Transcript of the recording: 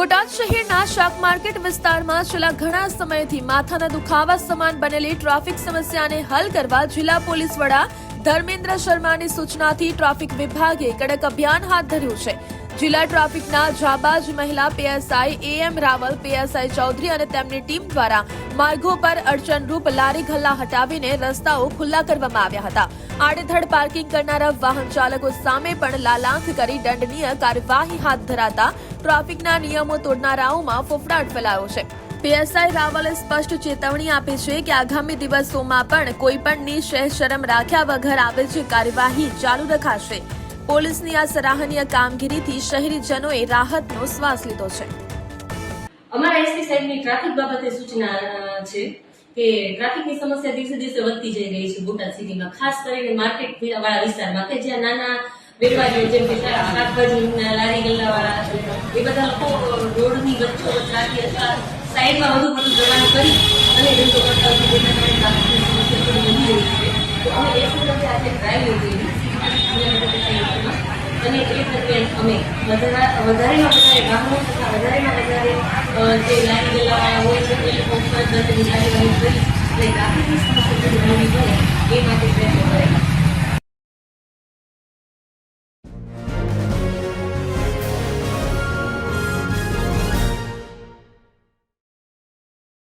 બોટાદ શહેરના શાક માર્કેટ વિસ્તારમાં છેલ્લા ઘણા સમયથી માથાના દુખાવા સમાન બનેલી ટ્રાફિક સમસ્યાને હલ કરવા જિલ્લા પોલીસ વડા ધર્મેન્દ્ર શર્માની સૂચનાથી ટ્રાફિક વિભાગે કડક અભિયાન હાથ ધર્યું છે। જિલ્લા ટ્રાફિકના જાબાજ મહિલા PSI AM Raval, PSI Chaudhary અને તેમની ટીમ દ્વારા માર્ગો પર અડચણરૂપ લારી ગલ્લા હટાવીને રસ્તાઓ ખુલ્લા કરવામાં આવ્યા હતા। આડેધડ પાર્કિંગ કરનારા વાહન ચાલકો સામે પણ લાલાંક કરી દંડનીય કાર્યવાહી હાથ ધરાતા ટ્રાફિકના નિયમો તોડનારાઓમાં ફફડાટ ફેલાયો છે। પીએસઆઈ રાવલે સ્પષ્ટ ચેતવણી આપી છે કે આગામી દિવસોમાં પણ કોઈ પણ નિશય શરમ રાખ્યા વગર આવે છે કાર્યવાહી ચાલુ રખાશે। પોલીસની આ સરાહનીય કામગીરીથી શહેરીજનોએ રાહતનો શ્વાસ લીધો છે। અમારા એસપી સાહેબની ટ્રાફિક બાબતે સૂચના છે કે ટ્રાફિકની સમસ્યા દિવસે દિવસે વધતી જઈ રહી છે બોટાદ સિટીમાં, ખાસ કરીને માર્કેટ વાળા વિસ્તારમાં કે જ્યાં નાના વેપારીઓ જેમ કે શાકભાજીના લારી ગલ્લા વાળા એ બધા લોકો રોડની વચ્ચોવચ્ચ રાખી અથવા સાઈડમાં વધુ પડતું દબાણ કરી અને ધંધો કરતા હોય જેના કારણે ટ્રાફિકની સમસ્યા થોડી વધી રહી છે। તો અમે એ સંદર્ભે આજે ડ્રાઈવ લીધેલી અને એ દરમિયાન અમે વધારેમાં વધારે વાહનો તથા વધારેમાં વધારે જે લારી ગલ્લાવાળા હોય છે એ લોકો ઉપર દંડની કાર્યવાહી કરી અને ટ્રાફિકની સમસ્યા દૂર કરવી પડે એ માટે પ્રયત્નો કરેલા।